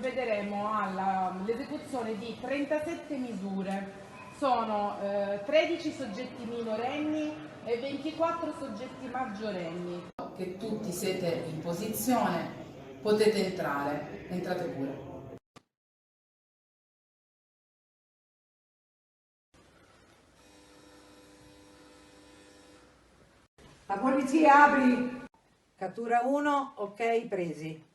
provvederemo all'esecuzione di 37 misure. Sono 13 soggetti minorenni e 24 soggetti maggiorenni. Che tutti siete in posizione, potete entrare, entrate pure. La polizia apri! Cattura 1, ok, presi.